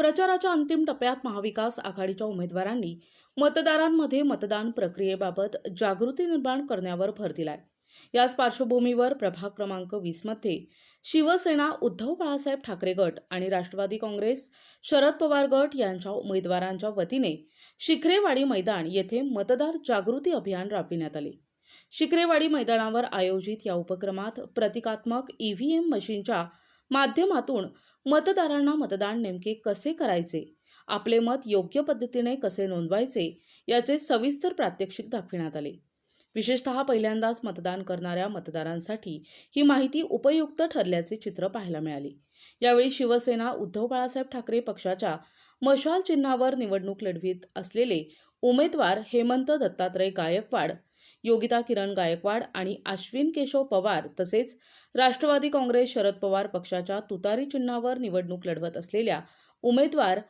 प्रचाराच्या अंतिम टप्प्यात महाविकास आघाडीच्या उमेदवारांनी मतदारांमध्ये मतदान प्रक्रियेबाबत जागृती निर्माण करण्यावर भर दिलाय। याच पार्श्वभूमीवर प्रभाग क्रमांक 20 मध्ये शिवसेना उद्धव बाळासाहेब ठाकरे गट आणि राष्ट्रवादी काँग्रेस शरद पवार गट यांच्या उमेदवारांच्या वतीने शिखरेवाडी मैदान येथे मतदार जागृती अभियान राबविण्यात आले। शिखरेवाडी मैदानावर आयोजित या उपक्रमात प्रतिकात्मक ईव्हीएम मशीनच्या माध्यमातून मतदारांना मतदान नेमके कसे करायचे, आपले मत योग्य पद्धतीने कसे नोंदवायचे याचे सविस्तर प्रात्यक्षिक दाखविण्यात आले। विशेषतः पहिल्यांदाच मतदान करणाऱ्या मतदारांसाठी ही माहिती उपयुक्त ठरल्याचे चित्र पाहायला मिळाले। यावेळी शिवसेना उद्धव बाळासाहेब ठाकरे पक्षाच्या मशाल चिन्हावर निवडणूक लढवित असलेले उमेदवार हेमंत दत्तात्रय गायकवाड, योगिता किरण गायकवाड आणि अश्विन केशव पवार तसेच राष्ट्रवादी काँग्रेस शरद पवार पक्षाच्या तुतारी चिन्हावर निवडणूक लढवत असलेल्या उमेदवार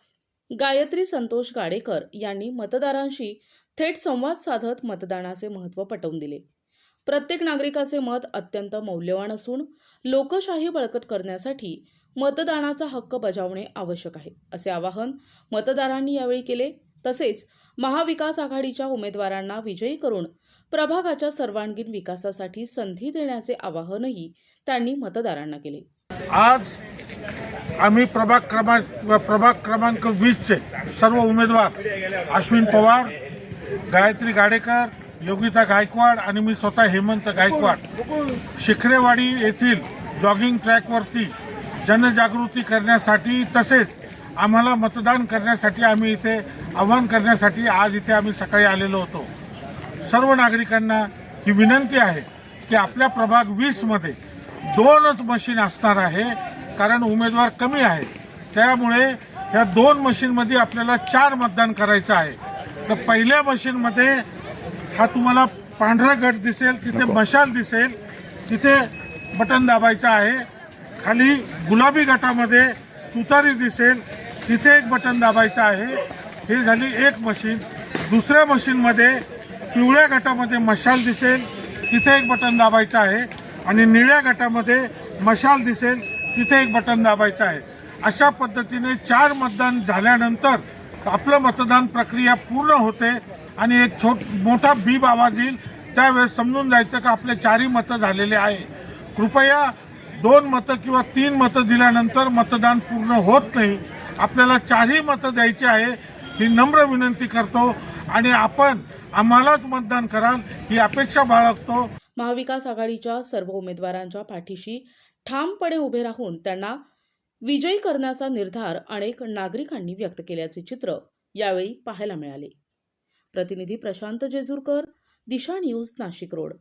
गायत्री संतोष गाडेकर यांनी मतदारांशी थेट संवाद साधत मतदानाचे महत्त्व पटवून दिले। प्रत्येक नागरिकाचे मत अत्यंत मौल्यवान असून लोकशाही बळकट करण्यासाठी मतदानाचा हक्क बजावणे आवश्यक आहे, असे आवाहन मतदारांनी यावेळी केले। तसेच महाविकास आघाडीच्या उमेदवारांना विजयी करून प्रभागाच्या सर्वांगीण विकासासाठी संधी देण्याचे आवाहनही त्यांनी मतदारांना केले। आज आम्ही प्रभाग क्रमांक 20 चे सर्व उमेदवार अश्विन पवार, गायत्री गाडेकर, योगिता गायकवाड आणि मी स्वतः हेमंत गायकवाड शिखरेवाडी येथील जॉगिंग ट्रॅकवरती जनजागृती करण्यासाठी तसेच आम्हाला मतदान करण्यासाठी आम्ही इथे आवाहन करण्यासाठी आज इथे आम्ही सकाळी आलेलो होतो। सर्व नागरिकांना ही विनंती आहे की आपल्या प्रभाग 20 मध्ये 2च मशीन असणार आहे, कारण उमेदवार कमी आहेत। त्यामुळे या 2 मशीनमध्ये आपल्याला 4 मतदान करायचं आहे। तर पहिल्या मशीनमध्ये हा तुम्हाला पांढरा गट दिसेल, तिथे मशाल दिसेल, तिथे बटन दाबायचं आहे। खाली गुलाबी गटामध्ये तुतारी दिसेल, तिथे एक बटन दाबायचं आहे। ही झाली एक मशीन। दुसऱ्या मशीनमध्ये पिवळ्या गटामध्ये मशाल दिसेल, तिथे एक बटन दाबायचं आहे आणि निळ्या गटामध्ये मशाल दिसेल, तिथे एक बटन दाबायचं आहे। अशा पद्धतीने 4 मतदान झाल्यानंतर आपलं मतदान प्रक्रिया पूर्ण होते आणि एक मोठा बीप आवाज येईल, त्यावेळेस समजून जायचं की आपले 4ही मतं झालेले आहे। कृपया 2 मतं किंवा 3 मतं दिल्यानंतर मतदान पूर्ण होत नाही। आपल्याला 4ही मतं द्यायची आहे ही नम्र विनंती करतो आणि आपण आम्हालाच मतदान कराल ही अपेक्षा बाळगतो। महाविकास आघाडीच्या सर्व उमेदवारांच्या पाठीशी ठामपणे उभे राहून त्यांना विजयी करण्याचा निर्धार अनेक नागरिकांनी व्यक्त केल्याचे चित्र यावेळी पाहायला मिळाले। प्रतिनिधी प्रशांत जेजुरकर, दिशा न्यूज, नाशिक रोड।